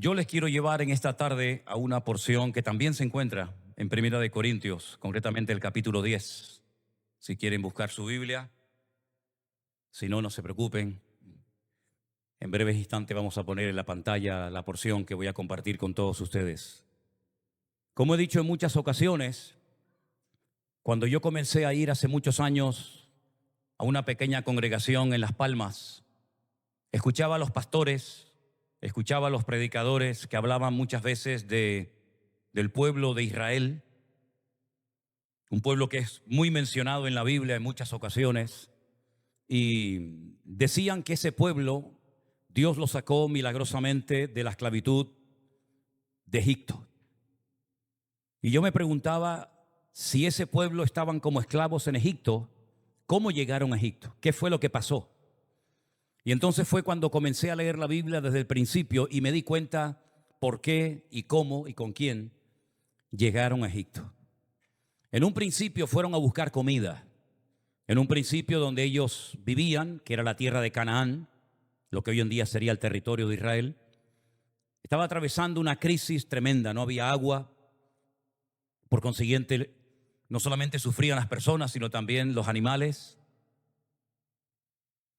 Yo les quiero llevar en esta tarde a una porción que también se encuentra en Primera de Corintios, concretamente el capítulo 10. Si quieren buscar su Biblia, si no, no se preocupen. En breves instantes vamos a poner en la pantalla la porción que voy a compartir con todos ustedes. Como he dicho en muchas ocasiones, cuando yo comencé a ir hace muchos años a una pequeña congregación en Las Palmas, escuchaba a los pastores, escuchaba a los predicadores que hablaban muchas veces del pueblo de Israel, un pueblo que es muy mencionado en la Biblia en muchas ocasiones, y decían que ese pueblo Dios lo sacó milagrosamente de la esclavitud de Egipto. Y yo me preguntaba, si ese pueblo estaban como esclavos en Egipto, ¿cómo llegaron a Egipto? ¿Qué fue lo que pasó? Y entonces fue cuando comencé a leer la Biblia desde el principio y me di cuenta por qué y cómo y con quién llegaron a Egipto. En un principio fueron a buscar comida. En un principio donde ellos vivían, que era la tierra de Canaán, lo que hoy en día sería el territorio de Israel, estaba atravesando una crisis tremenda. No había agua. Por consiguiente, no solamente sufrían las personas, sino también los animales.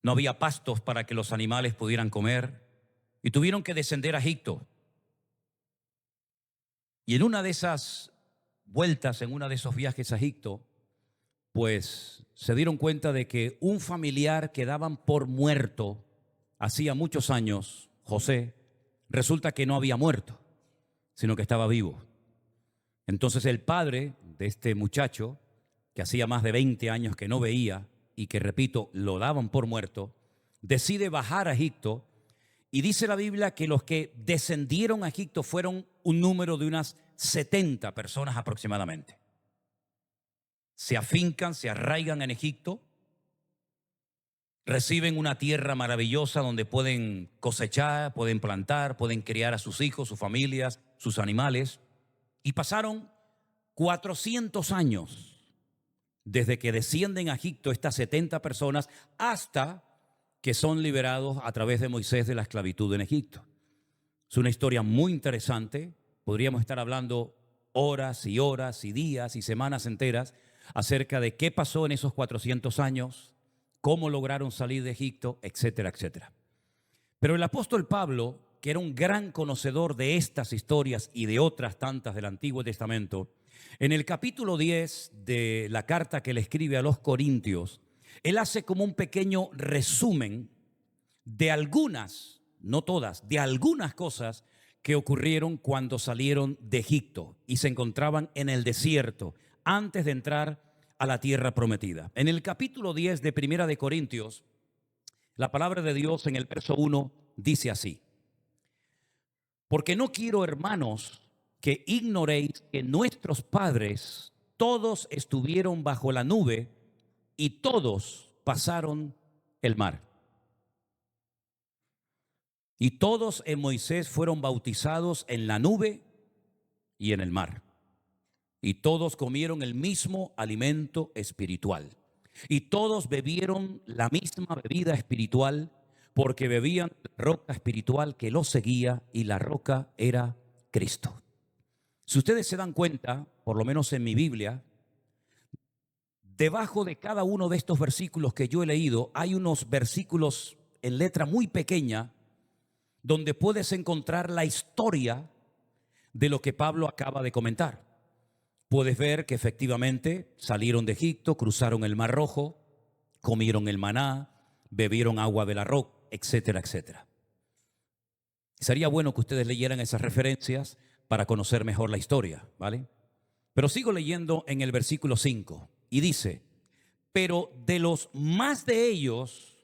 No había pastos para que los animales pudieran comer y tuvieron que descender a Egipto. Y en una de esas vueltas, en uno de esos viajes a Egipto, pues se dieron cuenta de que un familiar que daban por muerto hacía muchos años, José, resulta que no había muerto, sino que estaba vivo. Entonces el padre de este muchacho, que hacía más de 20 años que no veía y que, repito, lo daban por muerto, decide bajar a Egipto. Y dice la Biblia que los que descendieron a Egipto fueron un número de unas 70 personas aproximadamente. Se afincan, se arraigan en Egipto, reciben una tierra maravillosa donde pueden cosechar, pueden plantar, pueden criar a sus hijos, sus familias, sus animales. Y pasaron 400 años desde que descienden a Egipto estas 70 personas hasta que son liberados a través de Moisés de la esclavitud en Egipto. Es una historia muy interesante. Podríamos estar hablando horas y horas y días y semanas enteras acerca de qué pasó en esos 400 años, cómo lograron salir de Egipto, etcétera, etcétera. Pero el apóstol Pablo, que era un gran conocedor de estas historias y de otras tantas del Antiguo Testamento, en el capítulo 10 de la carta que le escribe a los Corintios, él hace como un pequeño resumen de algunas, no todas, de algunas cosas que ocurrieron cuando salieron de Egipto y se encontraban en el desierto antes de entrar a la tierra prometida. En el capítulo 10 de Primera de Corintios, la palabra de Dios en el verso 1 dice así: porque no quiero, hermanos, que ignoréis que nuestros padres todos estuvieron bajo la nube y todos pasaron el mar. Y todos en Moisés fueron bautizados en la nube y en el mar. Y todos comieron el mismo alimento espiritual. Y todos bebieron la misma bebida espiritual, porque bebían la roca espiritual que los seguía, y la roca era Cristo. Si ustedes se dan cuenta, por lo menos en mi Biblia, debajo de cada uno de estos versículos que yo he leído, hay unos versículos en letra muy pequeña donde puedes encontrar la historia de lo que Pablo acaba de comentar. Puedes ver que efectivamente salieron de Egipto, cruzaron el Mar Rojo, comieron el maná, bebieron agua de la roca, etcétera, etcétera. Sería bueno que ustedes leyeran esas referencias para conocer mejor la historia, ¿vale? Pero sigo leyendo en el versículo 5 y dice: pero de los más de ellos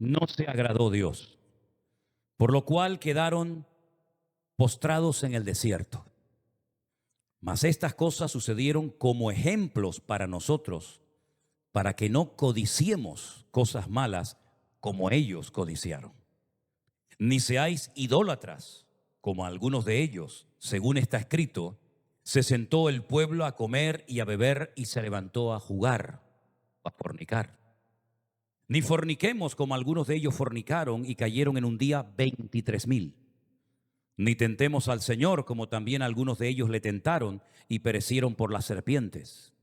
no se agradó Dios, por lo cual quedaron postrados en el desierto. Mas estas cosas sucedieron como ejemplos para nosotros, para que no codiciemos cosas malas como ellos codiciaron. Ni seáis idólatras, como algunos de ellos, según está escrito: se sentó el pueblo a comer y a beber y se levantó a jugar, a fornicar. Ni forniquemos, como algunos de ellos fornicaron y cayeron en un día 23,000. Ni tentemos al Señor, como también algunos de ellos le tentaron y perecieron por las serpientes.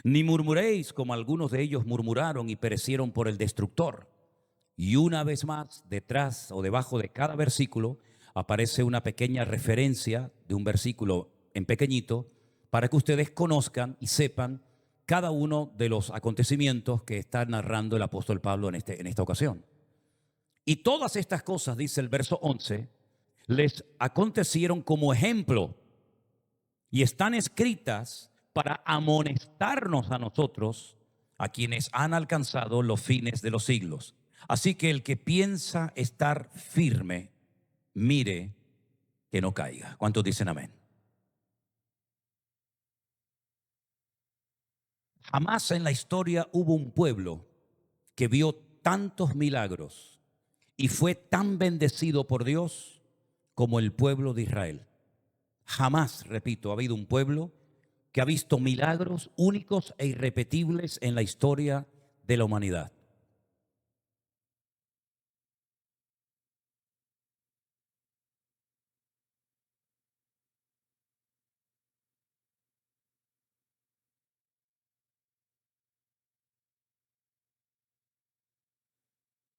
Ni murmuréis, como algunos de ellos murmuraron y perecieron por el destructor. Y una vez más, detrás o debajo de cada versículo, aparece una pequeña referencia de un versículo en pequeñito para que ustedes conozcan y sepan cada uno de los acontecimientos que está narrando el apóstol Pablo en esta ocasión. Y todas estas cosas, dice el verso 11, les acontecieron como ejemplo y están escritas para amonestarnos a nosotros, a quienes han alcanzado los fines de los siglos. Así que el que piensa estar firme, mire que no caiga. ¿Cuántos dicen amén? Jamás en la historia hubo un pueblo que vio tantos milagros y fue tan bendecido por Dios como el pueblo de Israel. Jamás, repito, ha habido un pueblo que ha visto milagros únicos e irrepetibles en la historia de la humanidad.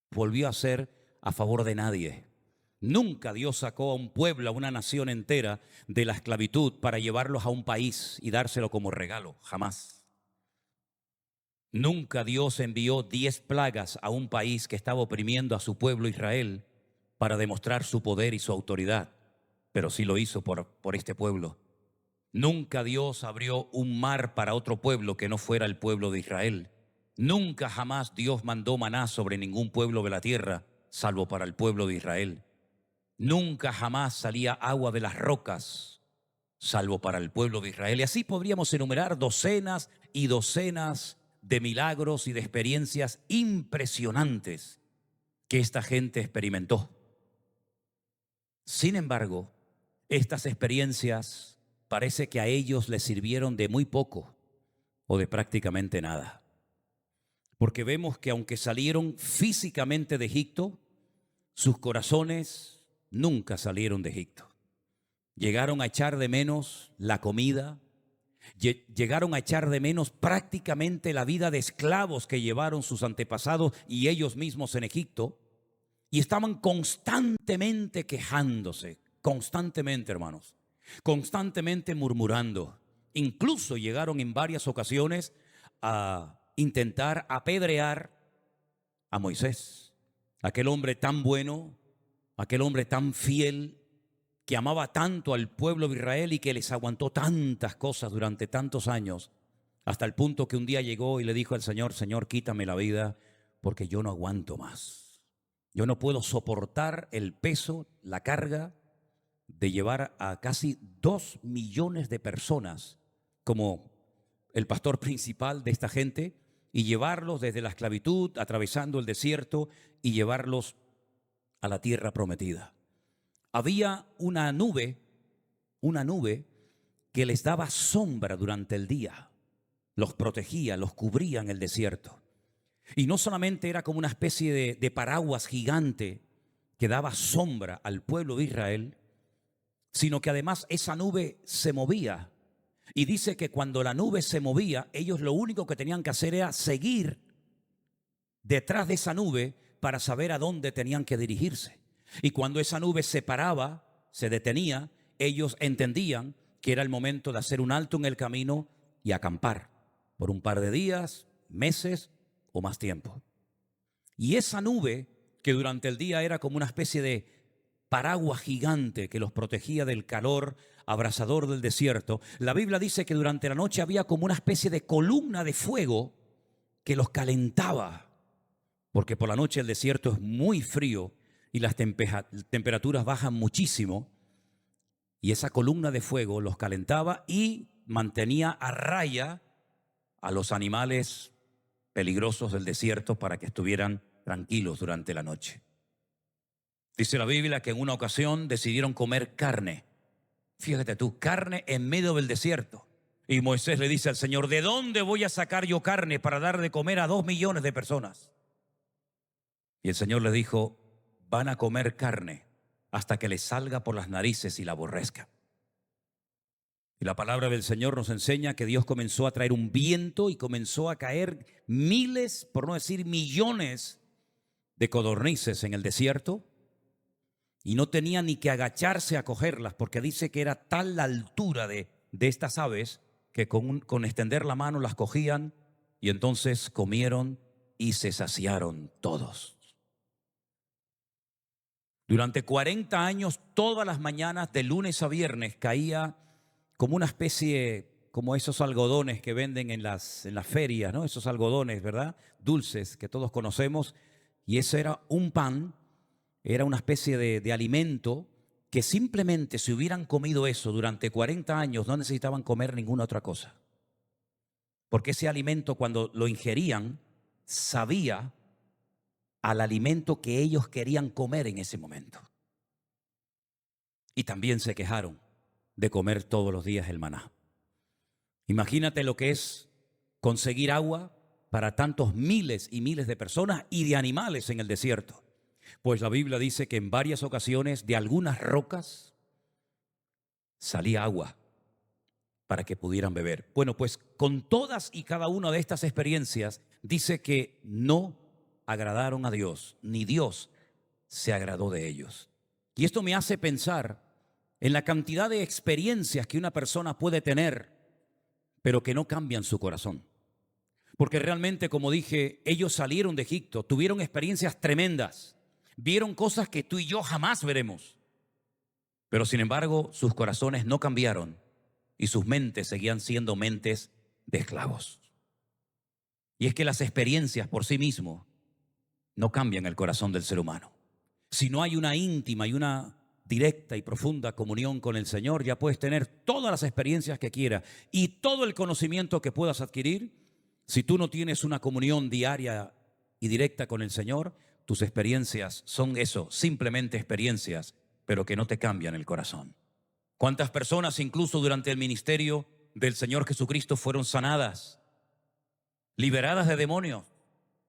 Volvió a ser a favor de nadie. Nunca Dios sacó a un pueblo, a una nación entera de la esclavitud para llevarlos a un país y dárselo como regalo. Jamás. Nunca Dios envió 10 plagas a un país que estaba oprimiendo a su pueblo Israel para demostrar su poder y su autoridad, pero sí lo hizo por este pueblo. Nunca Dios abrió un mar para otro pueblo que no fuera el pueblo de Israel. Nunca jamás Dios mandó maná sobre ningún pueblo de la tierra, salvo para el pueblo de Israel. Nunca jamás salía agua de las rocas, salvo para el pueblo de Israel. Y así podríamos enumerar docenas y docenas de milagros y de experiencias impresionantes que esta gente experimentó. Sin embargo, estas experiencias parece que a ellos les sirvieron de muy poco o de prácticamente nada. Porque vemos que aunque salieron físicamente de Egipto, sus corazones nunca salieron de Egipto. Llegaron a echar de menos la comida, llegaron a echar de menos prácticamente la vida de esclavos que llevaron sus antepasados y ellos mismos en Egipto, y estaban constantemente quejándose, constantemente, hermanos, constantemente murmurando. Incluso llegaron en varias ocasiones a intentar apedrear a Moisés, aquel hombre tan bueno, aquel hombre tan fiel, que amaba tanto al pueblo de Israel y que les aguantó tantas cosas durante tantos años, hasta el punto que un día llegó y le dijo al Señor: Señor, quítame la vida porque yo no aguanto más. Yo no puedo soportar el peso, la carga de llevar a casi 2 millones de personas como el pastor principal de esta gente y llevarlos desde la esclavitud, atravesando el desierto y llevarlos a la tierra prometida. Había una nube que les daba sombra durante el día, los protegía, los cubría en el desierto. Y no solamente era como una especie de paraguas gigante que daba sombra al pueblo de Israel, sino que además esa nube se movía. Y dice que cuando la nube se movía, ellos lo único que tenían que hacer era seguir detrás de esa nube para saber a dónde tenían que dirigirse. Y cuando esa nube se paraba, se detenía, ellos entendían que era el momento de hacer un alto en el camino y acampar por un par de días, meses o más tiempo. Y esa nube, que durante el día era como una especie de paraguas gigante que los protegía del calor abrasador del desierto, la Biblia dice que durante la noche había como una especie de columna de fuego que los calentaba, porque por la noche el desierto es muy frío y las temperaturas bajan muchísimo, y esa columna de fuego los calentaba y mantenía a raya a los animales peligrosos del desierto para que estuvieran tranquilos durante la noche. Dice la Biblia que en una ocasión decidieron comer carne. Fíjate tú, carne en medio del desierto. Y Moisés le dice al Señor: ¿de dónde voy a sacar yo carne para dar de comer a 2 millones de personas? Y el Señor le dijo: van a comer carne hasta que le salga por las narices y la aborrezca. Y la palabra del Señor nos enseña que Dios comenzó a traer un viento y comenzó a caer miles, por no decir millones, de codornices en el desierto, y no tenía ni que agacharse a cogerlas, porque dice que era tal la altura de estas aves que con extender la mano las cogían y entonces comieron y se saciaron todos. Durante 40 años, todas las mañanas, de lunes a viernes, caía como una especie, como esos algodones que venden en las ferias, ¿no? Esos algodones, ¿verdad? Dulces que todos conocemos. Y eso era un pan, era una especie de alimento que simplemente si hubieran comido eso durante 40 años no necesitaban comer ninguna otra cosa. Porque ese alimento, cuando lo ingerían, sabía al alimento que ellos querían comer en ese momento. Y también se quejaron de comer todos los días el maná. Imagínate lo que es conseguir agua para tantos miles y miles de personas y de animales en el desierto. Pues la Biblia dice que en varias ocasiones de algunas rocas salía agua para que pudieran beber. Bueno, pues con todas y cada una de estas experiencias dice que no agradaron a Dios, ni Dios se agradó de ellos. Y esto me hace pensar en la cantidad de experiencias que una persona puede tener, pero que no cambian su corazón. Porque realmente, como dije, ellos salieron de Egipto, tuvieron experiencias tremendas, vieron cosas que tú y yo jamás veremos. Pero sin embargo, sus corazones no cambiaron y sus mentes seguían siendo mentes de esclavos. Y es que las experiencias por sí mismas no cambian el corazón del ser humano. Si no hay una íntima y una directa y profunda comunión con el Señor, ya puedes tener todas las experiencias que quieras y todo el conocimiento que puedas adquirir. Si tú no tienes una comunión diaria y directa con el Señor, tus experiencias son eso, simplemente experiencias, pero que no te cambian el corazón. ¿Cuántas personas incluso durante el ministerio del Señor Jesucristo fueron sanadas, liberadas de demonios?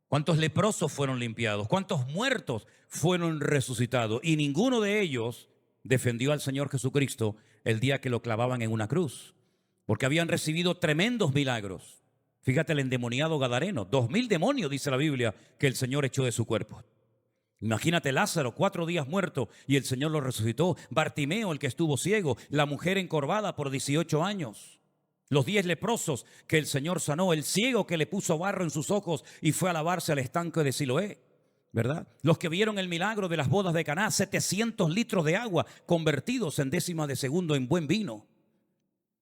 ¿Cuántos leprosos fueron limpiados? ¿Cuántos muertos fueron resucitados? Y ninguno de ellos defendió al Señor Jesucristo el día que lo clavaban en una cruz, porque habían recibido tremendos milagros. Fíjate el endemoniado gadareno, 2000 demonios, dice la Biblia, que el Señor echó de su cuerpo. Imagínate Lázaro, 4 días muerto y el Señor lo resucitó. Bartimeo, el que estuvo ciego, la mujer encorvada por 18 años. Los 10 leprosos que el Señor sanó, el ciego que le puso barro en sus ojos y fue a lavarse al estanque de Siloé, ¿verdad? Los que vieron el milagro de las bodas de Caná, 700 litros de agua convertidos en décimas de segundo en buen vino.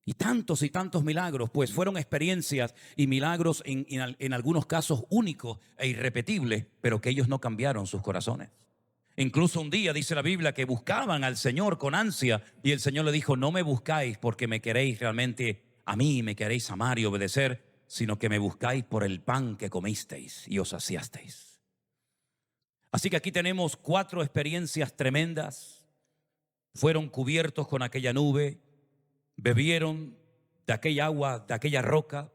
Y tantos milagros, pues fueron experiencias y milagros en algunos casos únicos e irrepetibles, pero que ellos no cambiaron sus corazones. Incluso un día dice la Biblia que buscaban al Señor con ansia y el Señor le dijo: no me buscáis porque me queréis realmente a mí, me queréis amar y obedecer, sino que me buscáis por el pan que comisteis y os saciasteis. Así que aquí tenemos 4 experiencias tremendas. Fueron cubiertos con aquella nube, bebieron de aquella agua, de aquella roca,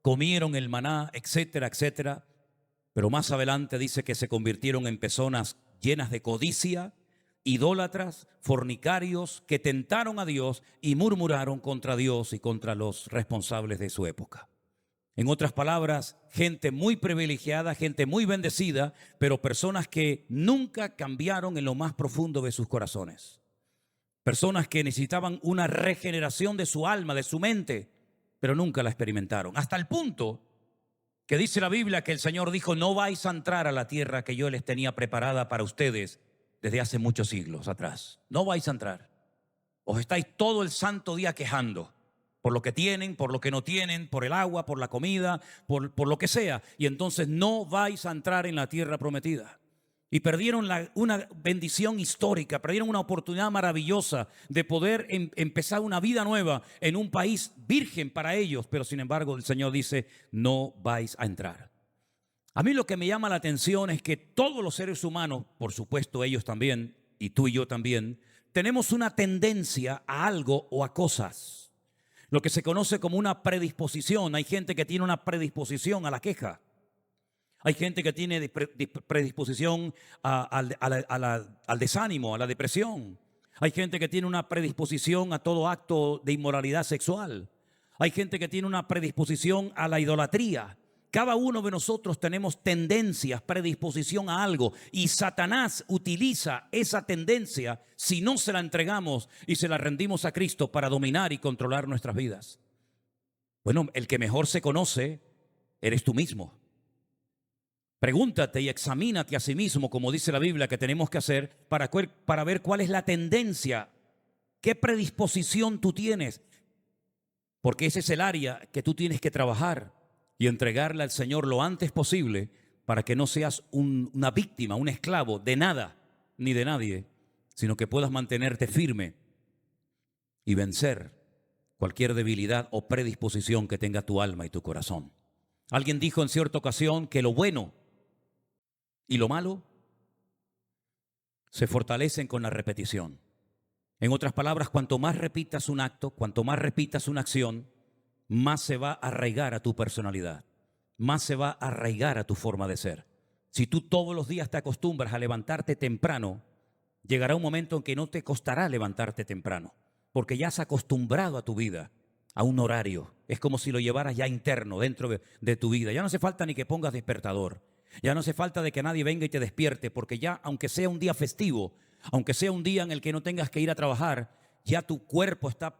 comieron el maná, etcétera, etcétera. Pero más adelante dice que se convirtieron en personas llenas de codicia, idólatras, fornicarios, que tentaron a Dios y murmuraron contra Dios y contra los responsables de su época. En otras palabras, gente muy privilegiada, gente muy bendecida, pero personas que nunca cambiaron en lo más profundo de sus corazones. Personas que necesitaban una regeneración de su alma, de su mente, pero nunca la experimentaron. Hasta el punto que dice la Biblia que el Señor dijo: no vais a entrar a la tierra que yo les tenía preparada para ustedes desde hace muchos siglos atrás. No vais a entrar. Os estáis todo el santo día quejando por lo que tienen, por lo que no tienen, por el agua, por la comida, por lo que sea. Y entonces no vais a entrar en la tierra prometida. Y perdieron una bendición histórica, perdieron una oportunidad maravillosa de poder empezar una vida nueva en un país virgen para ellos. Pero sin embargo el Señor dice: no vais a entrar. A mí lo que me llama la atención es que todos los seres humanos, por supuesto ellos también, y tú y yo también, tenemos una tendencia a algo o a cosas. Lo que se conoce como una predisposición. Hay gente que tiene una predisposición a la queja. Hay gente que tiene predisposición al desánimo, a la depresión. Hay gente que tiene una predisposición a todo acto de inmoralidad sexual. Hay gente que tiene una predisposición a la idolatría. Cada uno de nosotros tenemos tendencias, predisposición a algo, y Satanás utiliza esa tendencia si no se la entregamos y se la rendimos a Cristo para dominar y controlar nuestras vidas. Bueno, el que mejor se conoce eres tú mismo. Pregúntate y examínate a sí mismo, como dice la Biblia que tenemos que hacer, para ver cuál es la tendencia, qué predisposición tú tienes, porque ese es el área que tú tienes que trabajar y entregarle al Señor lo antes posible para que no seas una víctima, un esclavo de nada ni de nadie, sino que puedas mantenerte firme y vencer cualquier debilidad o predisposición que tenga tu alma y tu corazón. Alguien dijo en cierta ocasión que lo bueno y lo malo se fortalecen con la repetición. En otras palabras, cuanto más repitas un acto, cuanto más repitas una acción, más se va a arraigar a tu personalidad, más se va a arraigar a tu forma de ser. Si tú todos los días te acostumbras a levantarte temprano, llegará un momento en que no te costará levantarte temprano, porque ya has acostumbrado a tu vida a un horario. Es como si lo llevaras ya interno dentro de tu vida. Ya no hace falta ni que pongas despertador. Ya no hace falta de que nadie venga y te despierte, porque ya, aunque sea un día festivo, aunque sea un día en el que no tengas que ir a trabajar, ya tu cuerpo está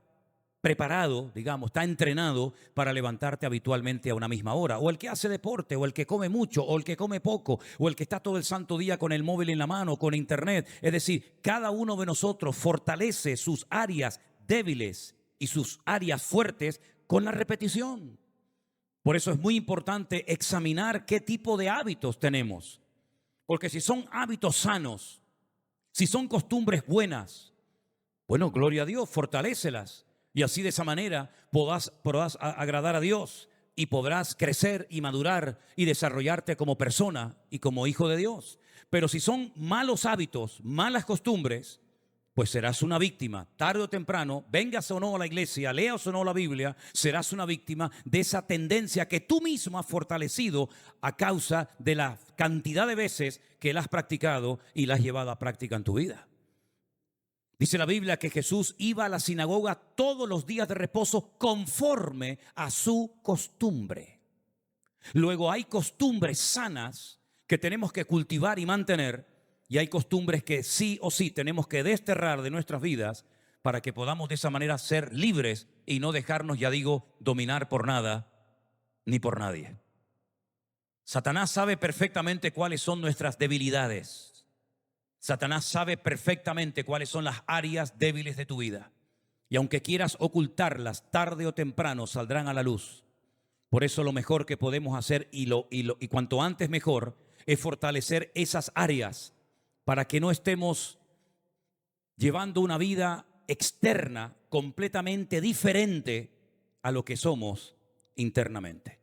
preparado, digamos, está entrenado para levantarte habitualmente a una misma hora. O el que hace deporte, o el que come mucho, o el que come poco, o el que está todo el santo día con el móvil en la mano, con internet. Es decir, cada uno de nosotros fortalece sus áreas débiles y sus áreas fuertes con la repetición. Por eso es muy importante examinar qué tipo de hábitos tenemos. Porque si son hábitos sanos, si son costumbres buenas, bueno, gloria a Dios, fortalécelas. Y así de esa manera podrás agradar a Dios y podrás crecer y madurar y desarrollarte como persona y como hijo de Dios. Pero si son malos hábitos, malas costumbres, pues serás una víctima. Tarde o temprano, vengas o no a la iglesia, leas o no la Biblia, serás una víctima de esa tendencia que tú mismo has fortalecido a causa de la cantidad de veces que la has practicado y la has llevado a práctica en tu vida. Dice la Biblia que Jesús iba a la sinagoga todos los días de reposo conforme a su costumbre. Luego hay costumbres sanas que tenemos que cultivar y mantener, y hay costumbres que sí o sí tenemos que desterrar de nuestras vidas para que podamos de esa manera ser libres y no dejarnos, ya digo, dominar por nada ni por nadie. Satanás sabe perfectamente cuáles son nuestras debilidades. Satanás sabe perfectamente cuáles son las áreas débiles de tu vida. Y aunque quieras ocultarlas, tarde o temprano saldrán a la luz. Por eso lo mejor que podemos hacer, y cuanto antes mejor, es fortalecer esas áreas para que no estemos llevando una vida externa completamente diferente a lo que somos internamente.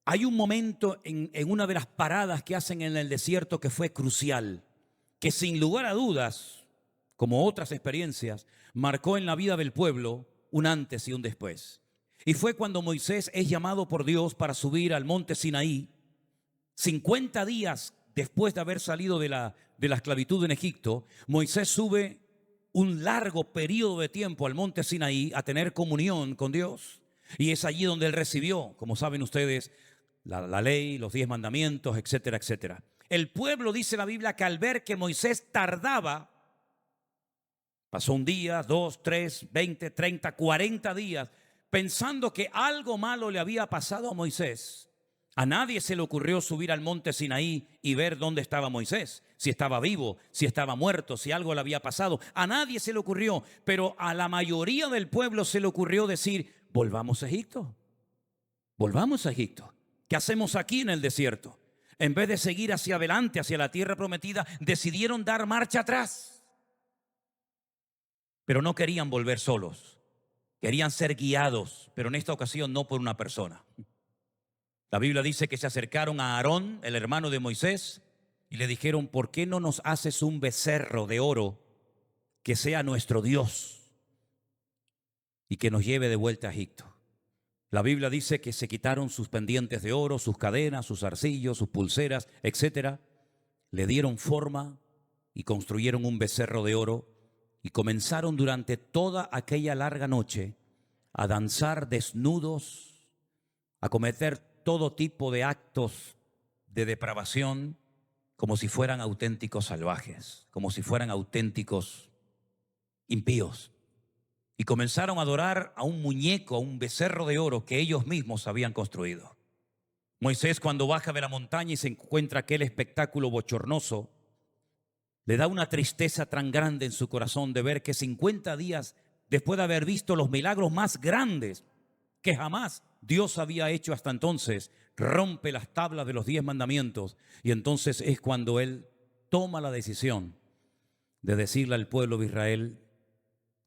Hay un momento en una de las paradas que hacen en el desierto que fue crucial, que sin lugar a dudas, como otras experiencias, marcó en la vida del pueblo un antes y un después. Y fue cuando Moisés es llamado por Dios para subir al monte Sinaí, 50 días después de haber salido de la esclavitud en Egipto. Moisés sube un largo periodo de tiempo al monte Sinaí a tener comunión con Dios. Y es allí donde él recibió, como saben ustedes, la ley, los 10 mandamientos, etcétera, etcétera. El pueblo, dice la Biblia, que al ver que Moisés tardaba, pasó un día, 2, 3, 20, 30, 40 días, pensando que algo malo le había pasado a Moisés. A nadie se le ocurrió subir al monte Sinaí y ver dónde estaba Moisés, si estaba vivo, si estaba muerto, si algo le había pasado. A nadie se le ocurrió, pero a la mayoría del pueblo se le ocurrió decir: volvamos a Egipto, volvamos a Egipto. ¿Qué hacemos aquí en el desierto? En vez de seguir hacia adelante, hacia la tierra prometida, decidieron dar marcha atrás. Pero no querían volver solos. Querían ser guiados, pero en esta ocasión no por una persona. La Biblia dice que se acercaron a Aarón, el hermano de Moisés, y le dijeron: ¿por qué no nos haces un becerro de oro que sea nuestro Dios y que nos lleve de vuelta a Egipto? La Biblia dice que se quitaron sus pendientes de oro, sus cadenas, sus zarcillos, sus pulseras, etcétera. Le dieron forma y construyeron un becerro de oro y comenzaron durante toda aquella larga noche a danzar desnudos, a cometer todo tipo de actos de depravación, como si fueran auténticos salvajes, como si fueran auténticos impíos. Y comenzaron a adorar a un muñeco, a un becerro de oro que ellos mismos habían construido. Moisés, cuando baja de la montaña y se encuentra aquel espectáculo bochornoso, le da una tristeza tan grande en su corazón de ver que 50 días después de haber visto los milagros más grandes que jamás Dios había hecho hasta entonces, rompe las tablas de los 10 mandamientos, y entonces es cuando él toma la decisión de decirle al pueblo de Israel: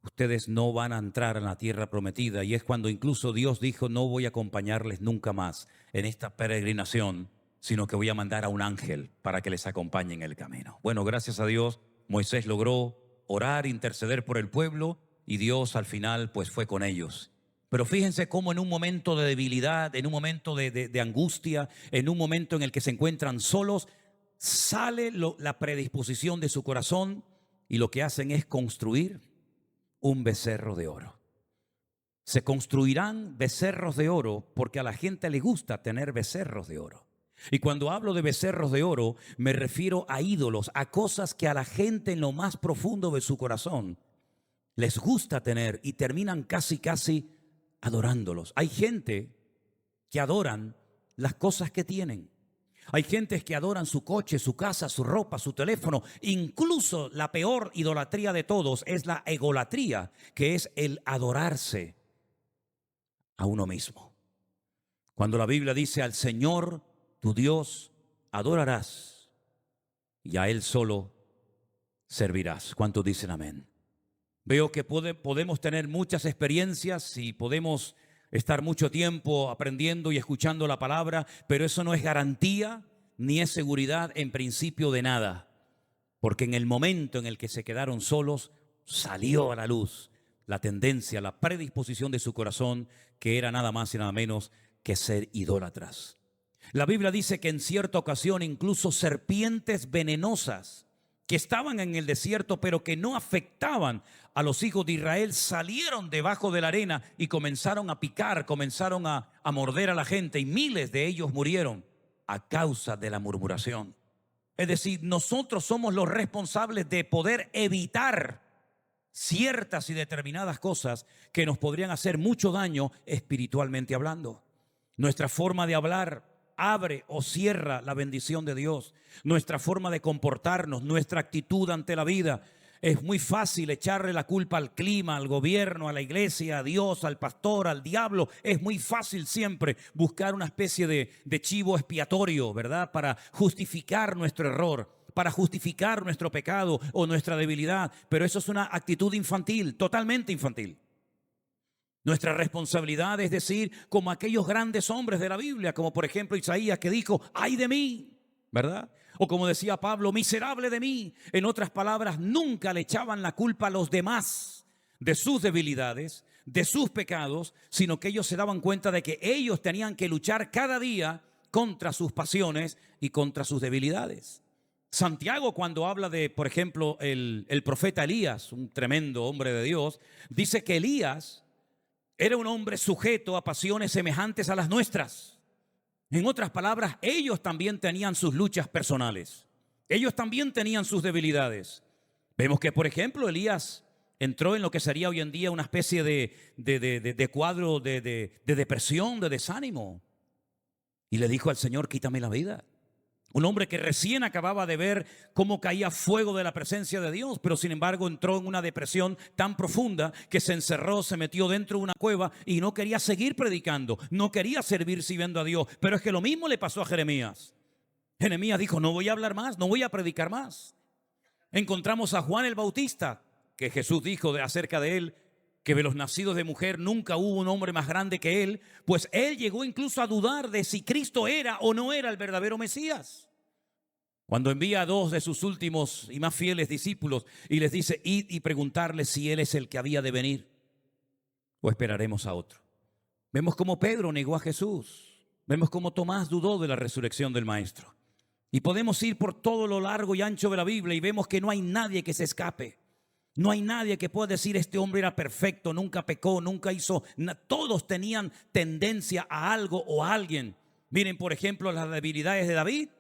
ustedes no van a entrar en la tierra prometida. Y es cuando incluso Dios dijo: no voy a acompañarles nunca más en esta peregrinación, sino que voy a mandar a un ángel para que les acompañe en el camino. Bueno, gracias a Dios, Moisés logró orar, interceder por el pueblo, y Dios al final pues fue con ellos. Pero fíjense cómo en un momento de debilidad, en un momento de angustia, en un momento en el que se encuentran solos, sale la predisposición de su corazón, y lo que hacen es construir un becerro de oro. Se construirán becerros de oro porque a la gente le gusta tener becerros de oro. Y cuando hablo de becerros de oro, me refiero a ídolos, a cosas que a la gente en lo más profundo de su corazón les gusta tener, y terminan casi adorándolos. Hay gente que adoran las cosas que tienen. Hay gentes que adoran su coche, su casa, su ropa, su teléfono. Incluso la peor idolatría de todos es la egolatría, que es el adorarse a uno mismo. Cuando la Biblia dice: al Señor tu Dios adorarás y a Él solo servirás. ¿Cuántos dicen amén? Veo que podemos tener muchas experiencias y podemos estar mucho tiempo aprendiendo y escuchando la palabra, pero eso no es garantía ni es seguridad en principio de nada, porque en el momento en el que se quedaron solos, salió a la luz la tendencia, la predisposición de su corazón, que era nada más y nada menos que ser idólatras. La Biblia dice que en cierta ocasión incluso serpientes venenosas que estaban en el desierto pero que no afectaban a los hijos de Israel, salieron debajo de la arena y comenzaron a picar, comenzaron a morder a la gente, y miles de ellos murieron a causa de la murmuración. Es decir, nosotros somos los responsables de poder evitar ciertas y determinadas cosas que nos podrían hacer mucho daño espiritualmente hablando. Nuestra forma de hablar abre o cierra la bendición de Dios. Nuestra forma de comportarnos, nuestra actitud ante la vida. Es muy fácil echarle la culpa al clima, al gobierno, a la iglesia, a Dios, al pastor, al diablo. Es muy fácil siempre buscar una especie de chivo expiatorio, ¿verdad? Para justificar nuestro error, para justificar nuestro pecado o nuestra debilidad. Pero eso es una actitud infantil, totalmente infantil. Nuestra responsabilidad es decir, como aquellos grandes hombres de la Biblia, como por ejemplo Isaías, que dijo: ¡ay de mí! ¿Verdad? O como decía Pablo: miserable de mí. En otras palabras, nunca le echaban la culpa a los demás de sus debilidades, de sus pecados, sino que ellos se daban cuenta de que ellos tenían que luchar cada día contra sus pasiones y contra sus debilidades. Santiago, cuando habla de, por ejemplo, el profeta Elías, un tremendo hombre de Dios, dice que Elías era un hombre sujeto a pasiones semejantes a las nuestras. En otras palabras, ellos también tenían sus luchas personales. Ellos también tenían sus debilidades. Vemos que, por ejemplo, Elías entró en lo que sería hoy en día una especie de cuadro de depresión, de desánimo. Y le dijo al Señor: quítame la vida. Un hombre que recién acababa de ver cómo caía fuego de la presencia de Dios, pero sin embargo entró en una depresión tan profunda que se encerró, se metió dentro de una cueva y no quería seguir predicando, no quería servir sirviendo a Dios. Pero es que lo mismo le pasó a Jeremías. Jeremías dijo: no voy a hablar más, no voy a predicar más. Encontramos a Juan el Bautista, que Jesús dijo acerca de él, que de los nacidos de mujer nunca hubo un hombre más grande que él, pues él llegó incluso a dudar de si Cristo era o no era el verdadero Mesías. Cuando envía a 2 de sus últimos y más fieles discípulos y les dice: id y preguntarle si él es el que había de venir o esperaremos a otro. Vemos cómo Pedro negó a Jesús. Vemos cómo Tomás dudó de la resurrección del Maestro. Y podemos ir por todo lo largo y ancho de la Biblia y vemos que no hay nadie que se escape. No hay nadie que pueda decir este hombre era perfecto, nunca pecó, nunca hizo nada. Todos tenían tendencia a algo o a alguien. Miren, por ejemplo, las debilidades de David.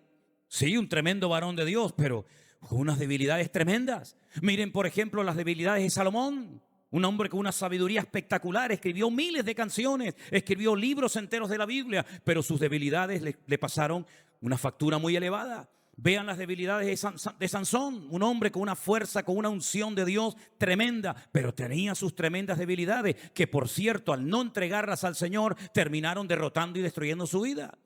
Sí, un tremendo varón de Dios, pero con unas debilidades tremendas. Miren, por ejemplo, las debilidades de Salomón. Un hombre con una sabiduría espectacular, escribió miles de canciones, escribió libros enteros de la Biblia, pero sus debilidades le pasaron una factura muy elevada. Vean las debilidades de Sansón, un hombre con una fuerza, con una unción de Dios tremenda, pero tenía sus tremendas debilidades, que por cierto, al no entregarlas al Señor, terminaron derrotando y destruyendo su vida.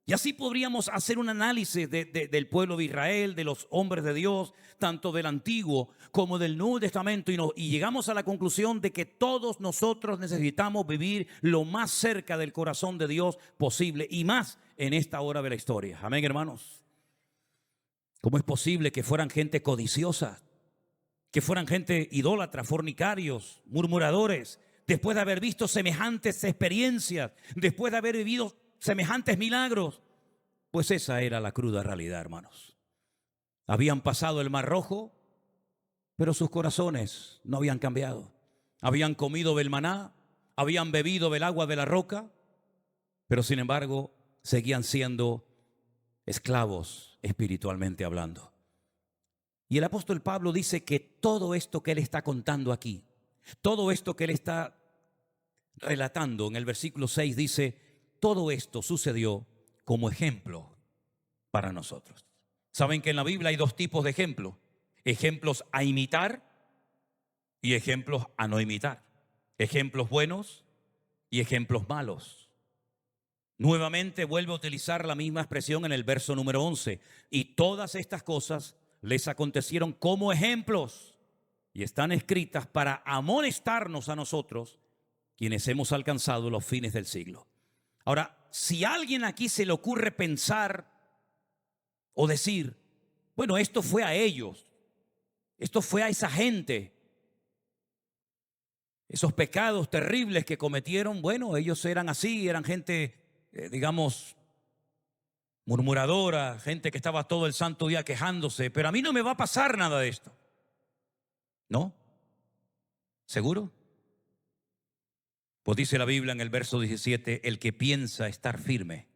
Y así podríamos hacer un análisis del pueblo de Israel, de los hombres de Dios, tanto del Antiguo como del Nuevo Testamento, y llegamos a la conclusión de que todos nosotros necesitamos vivir lo más cerca del corazón de Dios posible, y más en esta hora de la historia. Amén, hermanos. ¿Cómo es posible que fueran gente codiciosa, que fueran gente idólatra, fornicarios, murmuradores, después de haber visto semejantes experiencias, después de haber vivido semejantes milagros? Pues esa era la cruda realidad, hermanos. Habían pasado el Mar Rojo, pero sus corazones no habían cambiado. Habían comido del maná, habían bebido del agua de la roca, pero sin embargo seguían siendo esclavos espiritualmente hablando. Y el apóstol Pablo dice que todo esto que él está contando aquí, todo esto que él está relatando en el versículo 6, dice: todo esto sucedió como ejemplo para nosotros. Saben que en la Biblia hay dos tipos de ejemplos: ejemplos a imitar y ejemplos a no imitar. Ejemplos buenos y ejemplos malos. Nuevamente vuelve a utilizar la misma expresión en el verso número 11. Y todas estas cosas les acontecieron como ejemplos y están escritas para amonestarnos a nosotros, quienes hemos alcanzado los fines del siglo. Ahora, si a alguien aquí se le ocurre pensar o decir: bueno, esto fue a ellos, esto fue a esa gente, esos pecados terribles que cometieron, bueno, ellos eran así, eran gente, digamos, murmuradora, gente que estaba todo el santo día quejándose, pero a mí no me va a pasar nada de esto. ¿No? ¿Seguro? Pues dice la Biblia en el verso 17: el que piensa estar firme,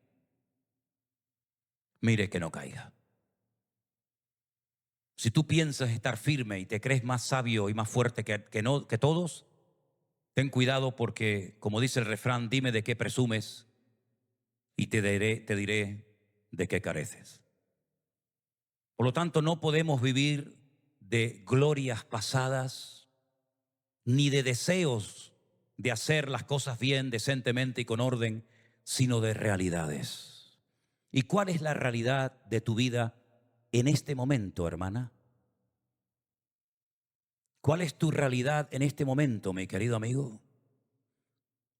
mire que no caiga. Si tú piensas estar firme y te crees más sabio y más fuerte que todos, ten cuidado, porque, como dice el refrán, dime de qué presumes y te diré de qué careces. Por lo tanto, no podemos vivir de glorias pasadas ni de deseos de hacer las cosas bien, decentemente y con orden, sino de realidades. ¿Y cuál es la realidad de tu vida en este momento, hermana? ¿Cuál es tu realidad en este momento, mi querido amigo?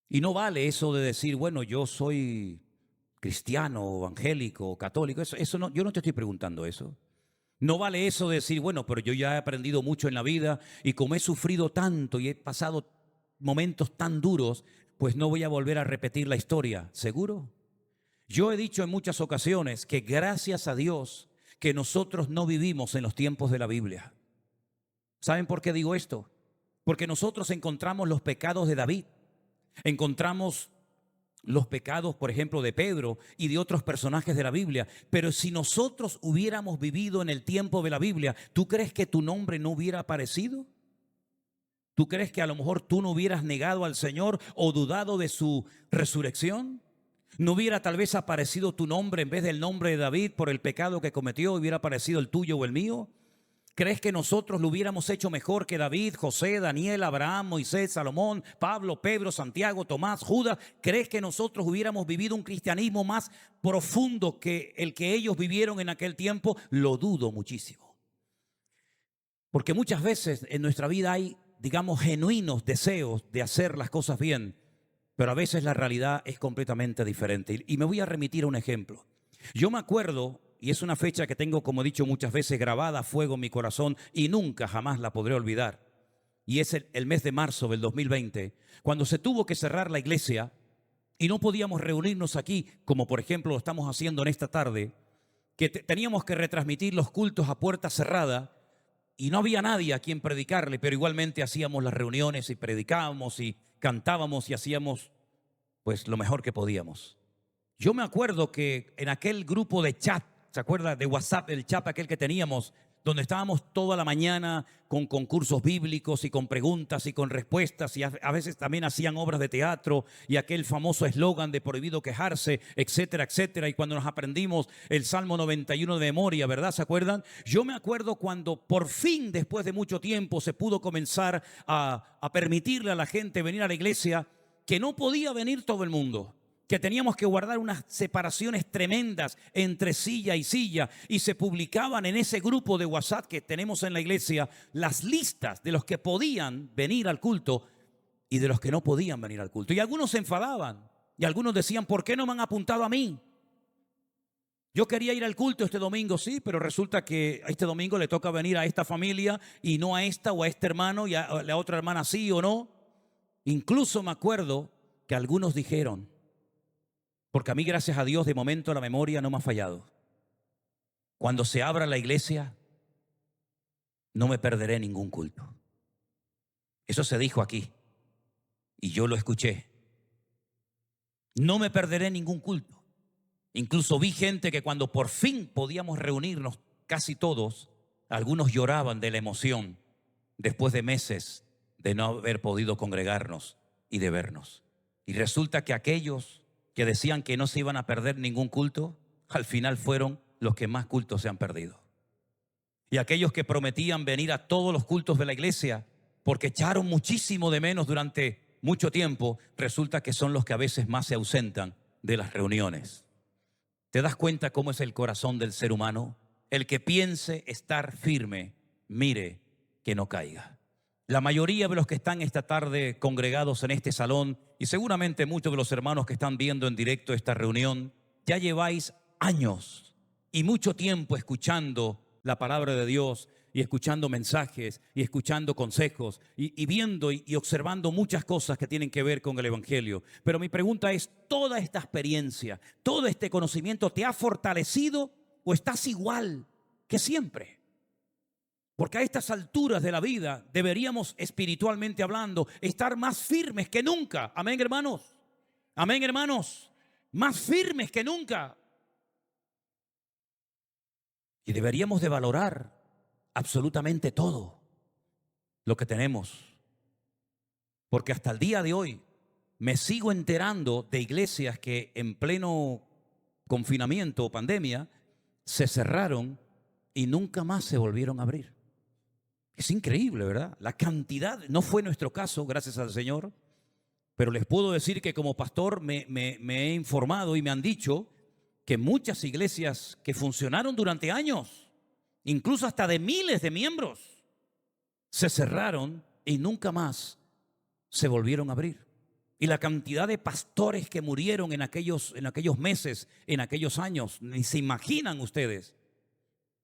Y no vale eso de decir: bueno, yo soy cristiano, evangélico, católico. Eso no, yo no te estoy preguntando eso. No vale eso de decir: bueno, pero yo ya he aprendido mucho en la vida y como he sufrido tanto y he pasado momentos tan duros, pues no voy a volver a repetir la historia. ¿Seguro? Yo he dicho en muchas ocasiones que gracias a Dios que nosotros no vivimos en los tiempos de la Biblia. ¿Saben por qué digo esto? Porque nosotros encontramos los pecados de David, encontramos los pecados, por ejemplo, de Pedro y de otros personajes de la Biblia. Pero si nosotros hubiéramos vivido en el tiempo de la Biblia, ¿tú crees que tu nombre no hubiera aparecido? ¿Tú crees que a lo mejor tú no hubieras negado al Señor o dudado de su resurrección? ¿No hubiera tal vez aparecido tu nombre en vez del nombre de David por el pecado que cometió? ¿Hubiera aparecido el tuyo o el mío? ¿Crees que nosotros lo hubiéramos hecho mejor que David, José, Daniel, Abraham, Moisés, Salomón, Pablo, Pedro, Santiago, Tomás, Judas? ¿Crees que nosotros hubiéramos vivido un cristianismo más profundo que el que ellos vivieron en aquel tiempo? Lo dudo muchísimo. Porque muchas veces en nuestra vida hay, digamos, genuinos deseos de hacer las cosas bien, pero a veces la realidad es completamente diferente. Y me voy a remitir a un ejemplo. Yo me acuerdo, y es una fecha que tengo, como he dicho muchas veces, grabada a fuego en mi corazón y nunca jamás la podré olvidar. Y es el mes de marzo del 2020, cuando se tuvo que cerrar la iglesia y no podíamos reunirnos aquí, como por ejemplo lo estamos haciendo en esta tarde, que teníamos que retransmitir los cultos a puerta cerrada y no había nadie a quien predicarle, pero igualmente hacíamos las reuniones y predicábamos y cantábamos y hacíamos pues lo mejor que podíamos. Yo me acuerdo que en aquel grupo de chat, ¿se acuerda? De WhatsApp, el chat aquel que teníamos, donde estábamos toda la mañana con concursos bíblicos y con preguntas y con respuestas, y a veces también hacían obras de teatro y aquel famoso eslogan de prohibido quejarse, etcétera, etcétera. Y cuando nos aprendimos el Salmo 91 de memoria, ¿verdad? ¿Se acuerdan? Yo me acuerdo cuando por fin, después de mucho tiempo, se pudo comenzar a permitirle a la gente venir a la iglesia, que no podía venir todo el mundo, que teníamos que guardar unas separaciones tremendas entre silla y silla, y se publicaban en ese grupo de WhatsApp que tenemos en la iglesia las listas de los que podían venir al culto y de los que no podían venir al culto. Y algunos se enfadaban y algunos decían, ¿por qué no me han apuntado a mí? Yo quería ir al culto este domingo, sí, pero resulta que este domingo le toca venir a esta familia y no a esta o a este hermano, y a la otra hermana sí o no. Incluso me acuerdo que algunos dijeron, porque a mí, gracias a Dios, de momento la memoria no me ha fallado: cuando se abra la iglesia, no me perderé ningún culto. Eso se dijo aquí y yo lo escuché. No me perderé ningún culto. Incluso vi gente que cuando por fin podíamos reunirnos, casi todos, algunos lloraban de la emoción después de meses de no haber podido congregarnos y de vernos. Y resulta que aquellos que decían que no se iban a perder ningún culto, al final fueron los que más cultos se han perdido. Y aquellos que prometían venir a todos los cultos de la iglesia, porque echaron muchísimo de menos durante mucho tiempo, resulta que son los que a veces más se ausentan de las reuniones. ¿Te das cuenta cómo es el corazón del ser humano? El que piense estar firme, mire que no caiga. La mayoría de los que están esta tarde congregados en este salón, y seguramente muchos de los hermanos que están viendo en directo esta reunión, ya lleváis años y mucho tiempo escuchando la palabra de Dios, y escuchando mensajes, y escuchando consejos, y viendo y observando muchas cosas que tienen que ver con el Evangelio. Pero mi pregunta es, ¿toda esta experiencia, todo este conocimiento te ha fortalecido o estás igual que siempre? Porque a estas alturas de la vida deberíamos, espiritualmente hablando, estar más firmes que nunca. Amén, hermanos. Amén, hermanos. Más firmes que nunca. Y deberíamos de valorar absolutamente todo lo que tenemos. Porque hasta el día de hoy me sigo enterando de iglesias que en pleno confinamiento o pandemia se cerraron y nunca más se volvieron a abrir. Es increíble, ¿verdad? La cantidad, no fue nuestro caso, gracias al Señor, pero les puedo decir que como pastor me he informado y me han dicho que muchas iglesias que funcionaron durante años, incluso hasta de miles de miembros, se cerraron y nunca más se volvieron a abrir. Y la cantidad de pastores que murieron en aquellos meses, en aquellos años, ni se imaginan ustedes,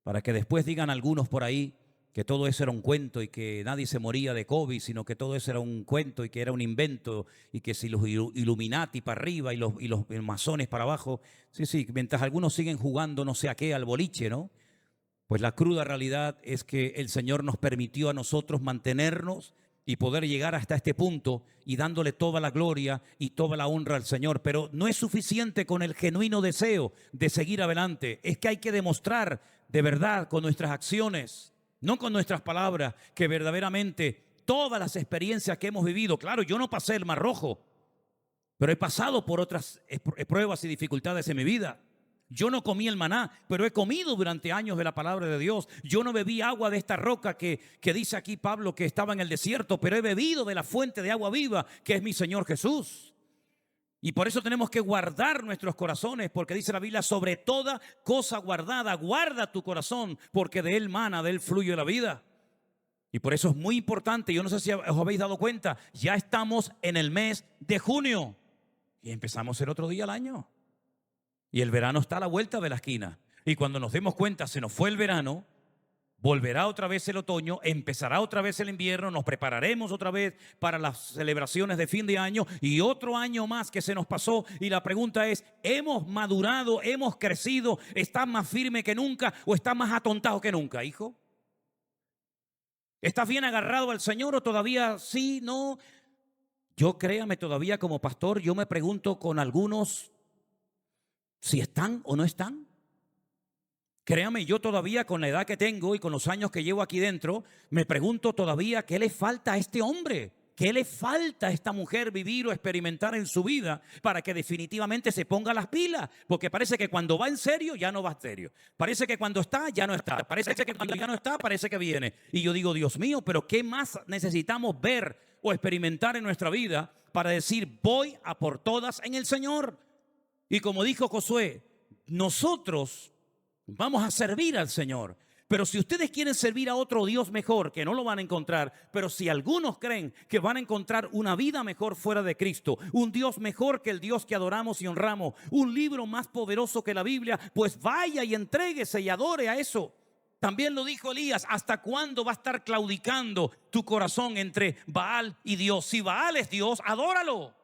para que después digan algunos por ahí que todo eso era un cuento y que nadie se moría de COVID, sino que todo eso era un cuento y que era un invento, y que si los Illuminati para arriba y los masones para abajo. Sí, mientras algunos siguen jugando no sé a qué, al boliche, ¿no? Pues la cruda realidad es que el Señor nos permitió a nosotros mantenernos y poder llegar hasta este punto, y dándole toda la gloria y toda la honra al Señor. Pero no es suficiente con el genuino deseo de seguir adelante. Es que hay que demostrar de verdad con nuestras acciones, no con nuestras palabras, que verdaderamente todas las experiencias que hemos vivido, claro, yo no pasé el Mar Rojo, pero he pasado por otras pruebas y dificultades en mi vida. Yo no comí el maná, pero he comido durante años de la palabra de Dios. Yo no bebí agua de esta roca que dice aquí Pablo que estaba en el desierto, pero he bebido de la fuente de agua viva, que es mi Señor Jesús. Y por eso tenemos que guardar nuestros corazones, porque dice la Biblia, sobre toda cosa guardada, guarda tu corazón, porque de él mana, de él fluye la vida. Y por eso es muy importante, yo no sé si os habéis dado cuenta, ya estamos en el mes de junio y empezamos el otro día al año. Y el verano está a la vuelta de la esquina. Y cuando nos demos cuenta, se nos fue el verano Volverá otra vez el otoño, empezará otra vez el invierno, nos prepararemos otra vez para las celebraciones de fin de año y otro año más que se nos pasó. Y la pregunta es, ¿hemos madurado, hemos crecido, estás más firme que nunca o estás más atontado que nunca, hijo? ¿Estás bien agarrado al Señor o todavía sí, no? Yo créame, todavía como pastor, yo me pregunto con algunos si están o no están. Créame, yo todavía con la edad que tengo y con los años que llevo aquí dentro, me pregunto todavía qué le falta a este hombre, qué le falta a esta mujer vivir o experimentar en su vida para que definitivamente se ponga las pilas. Porque parece que cuando va en serio, ya no va en serio. Parece que cuando está, ya no está. Parece que cuando ya no está, parece que viene. Y yo digo, Dios mío, pero ¿qué más necesitamos ver o experimentar en nuestra vida para decir, voy a por todas en el Señor? Y como dijo Josué, nosotros vamos a servir al Señor. Pero si ustedes quieren servir a otro Dios mejor, que no lo van a encontrar, pero si algunos creen que van a encontrar una vida mejor fuera de Cristo, un Dios mejor que el Dios que adoramos y honramos, un libro más poderoso que la Biblia, pues vaya y entréguese y adore a eso. También lo dijo Elías, ¿hasta cuándo va a estar claudicando tu corazón entre Baal y Dios? Si Baal es Dios, adóralo.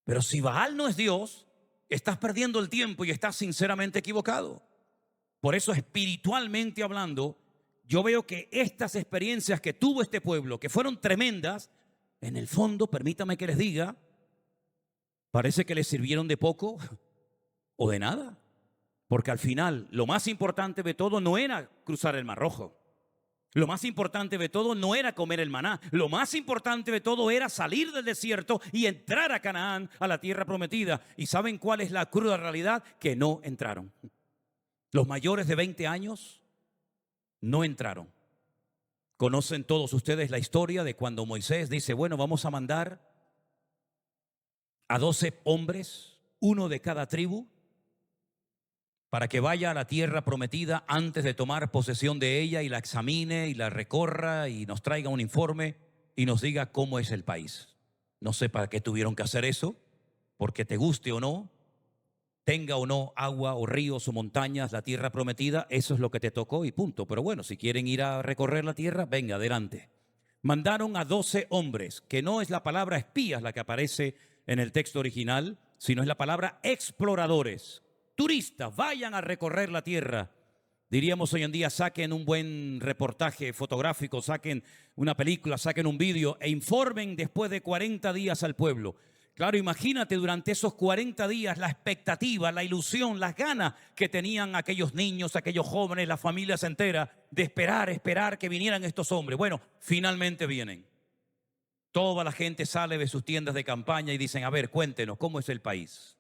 Pero si Baal no es Dios, estás perdiendo el tiempo y estás sinceramente equivocado. Por eso, espiritualmente hablando, yo veo que estas experiencias que tuvo este pueblo, que fueron tremendas, en el fondo, permítame que les diga, parece que les sirvieron de poco o de nada. Porque al final, lo más importante de todo no era cruzar el Mar Rojo. Lo más importante de todo no era comer el maná. Lo más importante de todo era salir del desierto y entrar a Canaán, a la tierra prometida. ¿Y saben cuál es la cruda realidad? Que no entraron. Los mayores de 20 años no entraron. Conocen todos ustedes la historia de cuando Moisés dice, bueno, vamos a mandar a 12 hombres, uno de cada tribu, para que vaya a la tierra prometida antes de tomar posesión de ella y la examine y la recorra y nos traiga un informe y nos diga cómo es el país. No sé para qué tuvieron que hacer eso, porque te guste o no, tenga o no agua o ríos o montañas, la tierra prometida, eso es lo que te tocó y punto. Pero bueno, si quieren ir a recorrer la tierra, venga, adelante. Mandaron a 12 hombres, que no es la palabra espías la que aparece en el texto original, sino es la palabra exploradores. Turistas, vayan a recorrer la tierra. Diríamos hoy en día, saquen un buen reportaje fotográfico, saquen una película, saquen un vídeo e informen después de 40 días al pueblo. Claro, imagínate durante esos 40 días la expectativa, la ilusión, las ganas que tenían aquellos niños, aquellos jóvenes, las familias enteras de esperar que vinieran estos hombres. Bueno, finalmente vienen. Toda la gente sale de sus tiendas de campaña y dicen, a ver, cuéntenos, ¿cómo es el país?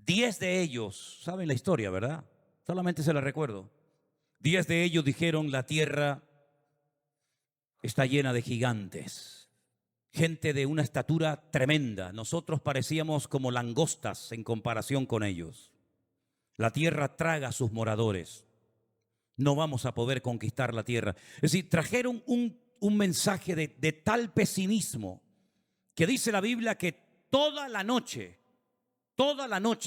10 de ellos, saben la historia, ¿verdad? Solamente se la recuerdo. 10 de ellos dijeron, la tierra está llena de gigantes, gente de una estatura tremenda. Nosotros parecíamos como langostas en comparación con ellos. La tierra traga a sus moradores. No vamos a poder conquistar la tierra. Es decir, trajeron un mensaje de tal pesimismo que dice la Biblia que toda la noche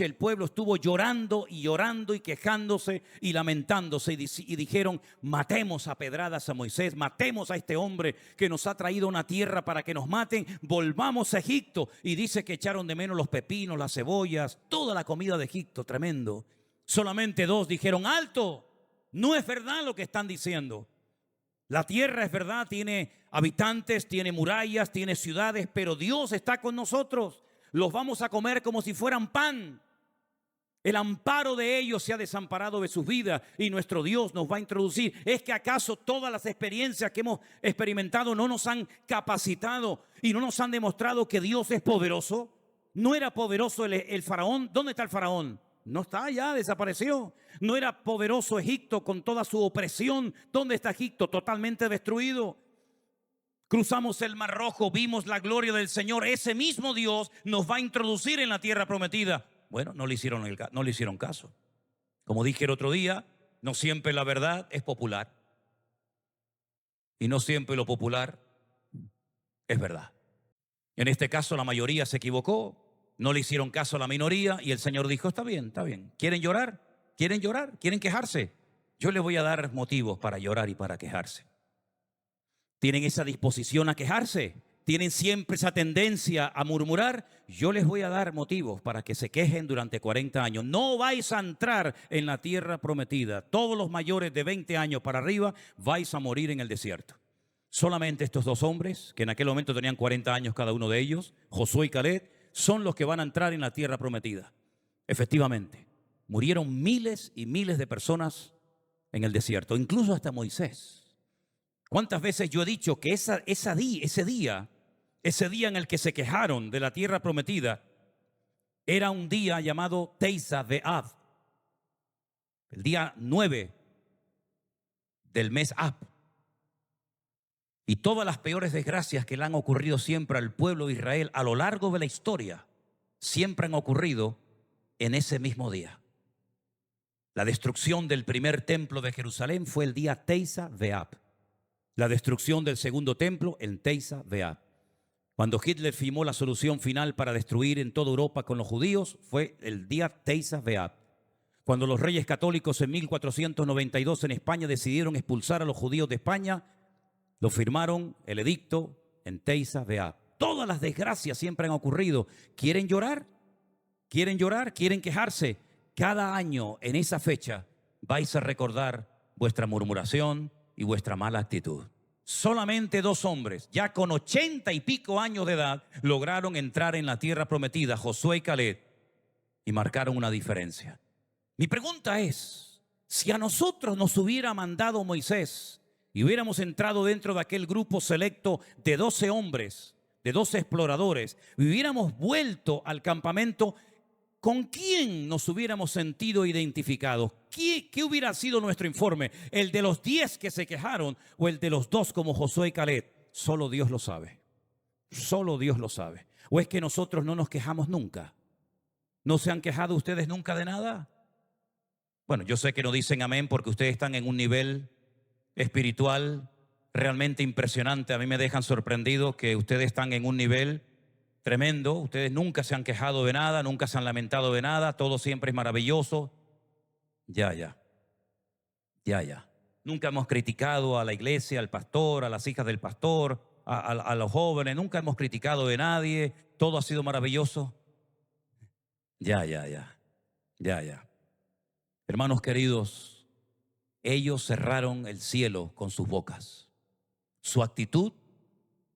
el pueblo estuvo llorando y quejándose y lamentándose y dijeron, matemos a pedradas a Moisés, matemos a este hombre que nos ha traído una tierra para que nos maten, volvamos a Egipto. Y dice que echaron de menos los pepinos, las cebollas, toda la comida de Egipto, tremendo. Solamente 2 dijeron, alto, no es verdad lo que están diciendo. La tierra es verdad, tiene habitantes, tiene murallas, tiene ciudades, pero Dios está con nosotros. Los vamos a comer como si fueran pan. El amparo de ellos se ha desamparado de sus vidas y nuestro Dios nos va a introducir. ¿Es que acaso todas las experiencias que hemos experimentado no nos han capacitado y no nos han demostrado que Dios es poderoso? ¿No era poderoso el faraón? ¿Dónde está el faraón? No está, ya desapareció. ¿No era poderoso Egipto con toda su opresión? ¿Dónde está Egipto? Totalmente destruido. Cruzamos el Mar Rojo, vimos la gloria del Señor. Ese mismo Dios nos va a introducir en la tierra prometida. Bueno, no le hicieron caso. Como dije el otro día, no siempre la verdad es popular. Y no siempre lo popular es verdad. En este caso la mayoría se equivocó, no le hicieron caso a la minoría y el Señor dijo, está bien, está bien. ¿Quieren llorar? ¿Quieren llorar? ¿Quieren quejarse? yo les voy a dar motivos para llorar y para quejarse. ¿Tienen esa disposición a quejarse? ¿Tienen siempre esa tendencia a murmurar? Yo les voy a dar motivos para que se quejen durante 40 años. No vais a entrar en la tierra prometida. Todos los mayores de 20 años para arriba vais a morir en el desierto. Solamente estos dos hombres, que en aquel momento tenían 40 años cada uno de ellos, Josué y Caleb, son los que van a entrar en la tierra prometida. Efectivamente, murieron miles y miles de personas en el desierto, incluso hasta Moisés. ¿Cuántas veces yo he dicho que ese día en el que se quejaron de la tierra prometida, era un día llamado Teisá B'Av, el día 9 del mes Ab? Y todas las peores desgracias que le han ocurrido siempre al pueblo de Israel a lo largo de la historia, siempre han ocurrido en ese mismo día. La destrucción del primer templo de Jerusalén fue el día Teisá B'Av. La destrucción del segundo templo en Teisá B'Av. Cuando Hitler firmó la solución final para destruir en toda Europa con los judíos, fue el día Teisá B'Av. Cuando los reyes católicos en 1492 en España decidieron expulsar a los judíos de España, lo firmaron el edicto en Teisá B'Av. Todas las desgracias siempre han ocurrido. ¿Quieren llorar? ¿Quieren llorar? ¿Quieren quejarse? Cada año en esa fecha vais a recordar vuestra murmuración y vuestra mala actitud. Solamente dos hombres, ya con 80 y pico años de edad, lograron entrar en la tierra prometida, Josué y Caleb, y marcaron una diferencia. Mi pregunta es, si a nosotros nos hubiera mandado Moisés y hubiéramos entrado dentro de aquel grupo selecto de 12 hombres, de 12 exploradores, y hubiéramos vuelto al campamento, ¿con quién nos hubiéramos sentido identificados? ¿Qué hubiera sido nuestro informe? ¿El de los 10 que se quejaron o el de los 2 como Josué y Caleb? Solo Dios lo sabe. Solo Dios lo sabe. ¿O es que nosotros no nos quejamos nunca? ¿No se han quejado ustedes nunca de nada? Bueno, yo sé que no dicen amén porque ustedes están en un nivel espiritual realmente impresionante. A mí me dejan sorprendido que ustedes están en un nivel tremendo. Ustedes nunca se han quejado de nada, nunca se han lamentado de nada, todo siempre es maravilloso. Ya. Nunca hemos criticado a la iglesia, al pastor, a las hijas del pastor, a los jóvenes, nunca hemos criticado de nadie, todo ha sido maravilloso. Ya. Hermanos queridos, ellos cerraron el cielo con sus bocas. Su actitud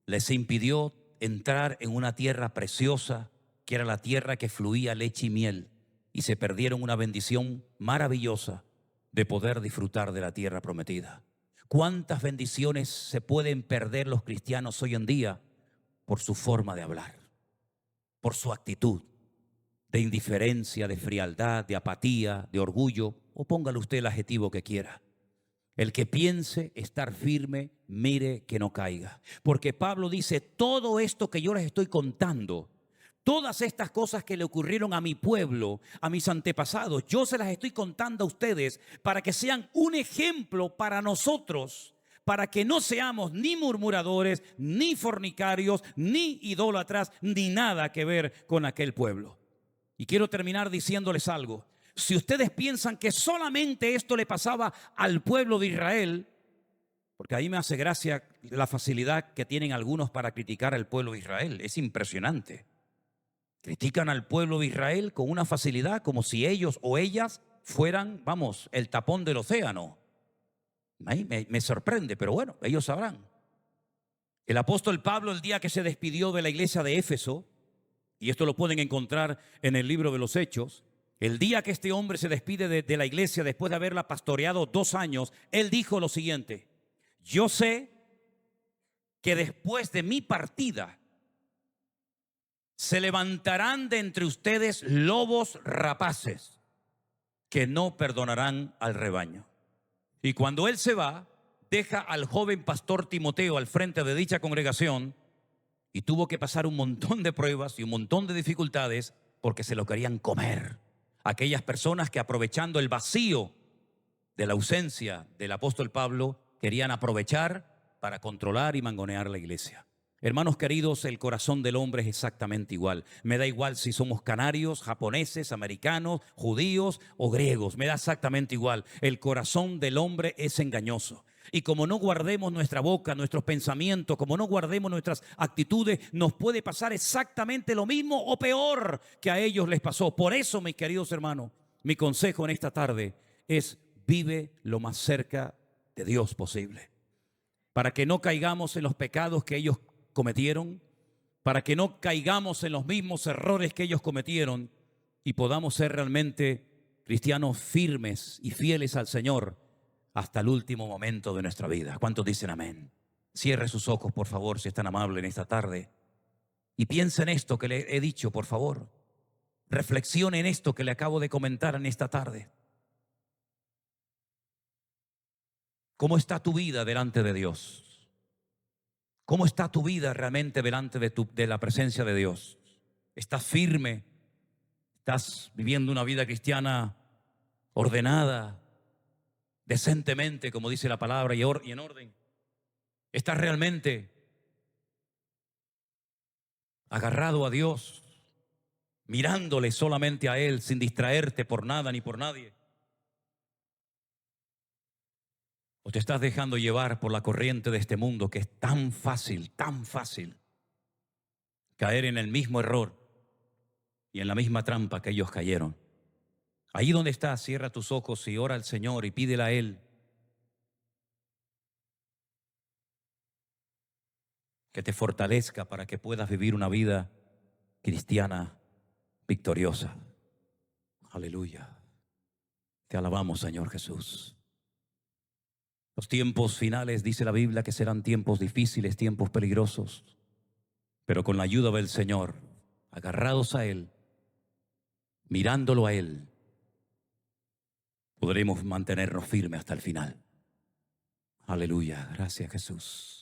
les impidió entrar en una tierra preciosa, que era la tierra que fluía leche y miel, y se perdieron una bendición maravillosa de poder disfrutar de la tierra prometida. ¿Cuántas bendiciones se pueden perder los cristianos hoy en día por su forma de hablar, por su actitud de indiferencia, de frialdad, de apatía, de orgullo, o póngale usted el adjetivo que quiera? El que piense estar firme, mire que no caiga. Porque Pablo dice, todo esto que yo les estoy contando, todas estas cosas que le ocurrieron a mi pueblo, a mis antepasados, yo se las estoy contando a ustedes para que sean un ejemplo para nosotros, para que no seamos ni murmuradores, ni fornicarios, ni idólatras, ni nada que ver con aquel pueblo. Y quiero terminar diciéndoles algo. Si ustedes piensan que solamente esto le pasaba al pueblo de Israel, porque ahí me hace gracia la facilidad que tienen algunos para criticar al pueblo de Israel. Es impresionante. Critican al pueblo de Israel con una facilidad como si ellos o ellas fueran, el tapón del océano. Ahí me sorprende, pero bueno, ellos sabrán. El apóstol Pablo, el día que se despidió de la iglesia de Éfeso, y esto lo pueden encontrar en el libro de los Hechos, el día que este hombre se despide de la iglesia después de haberla pastoreado 2 años, él dijo lo siguiente: yo sé que después de mi partida se levantarán de entre ustedes lobos rapaces que no perdonarán al rebaño. Y cuando él se va, deja al joven pastor Timoteo al frente de dicha congregación y tuvo que pasar un montón de pruebas y un montón de dificultades porque se lo querían comer. Aquellas personas que, aprovechando el vacío de la ausencia del apóstol Pablo, querían aprovechar para controlar y mangonear la iglesia. Hermanos queridos, el corazón del hombre es exactamente igual. Me da igual si somos canarios, japoneses, americanos, judíos o griegos. Me da exactamente igual. El corazón del hombre es engañoso. Y como no guardemos nuestra boca, nuestros pensamientos, como no guardemos nuestras actitudes, nos puede pasar exactamente lo mismo o peor que a ellos les pasó. Por eso, mis queridos hermanos, mi consejo en esta tarde es: vive lo más cerca de Dios posible, para que no caigamos en los pecados que ellos cometieron, para que no caigamos en los mismos errores que ellos cometieron y podamos ser realmente cristianos firmes y fieles al Señor hasta el último momento de nuestra vida. ¿Cuántos dicen amén? Cierre sus ojos, por favor, si es tan amable en esta tarde, y piense en esto que le he dicho, por favor. Reflexione en esto que le acabo de comentar en esta tarde. ¿Cómo está tu vida delante de Dios? ¿Cómo está tu vida realmente delante de la presencia de Dios? ¿Estás firme? ¿Estás viviendo una vida cristiana ordenada, decentemente, como dice la palabra, y en orden? ¿Estás realmente agarrado a Dios, mirándole solamente a Él, sin distraerte por nada ni por nadie? ¿O te estás dejando llevar por la corriente de este mundo, que es tan fácil caer en el mismo error y en la misma trampa que ellos cayeron? Ahí donde estás, cierra tus ojos y ora al Señor y pídele a Él que te fortalezca para que puedas vivir una vida cristiana victoriosa. Aleluya. Te alabamos, Señor Jesús. Los tiempos finales, dice la Biblia, que serán tiempos difíciles, tiempos peligrosos, pero con la ayuda del Señor, agarrados a Él, mirándolo a Él, podremos mantenernos firmes hasta el final. Aleluya. Gracias, Jesús.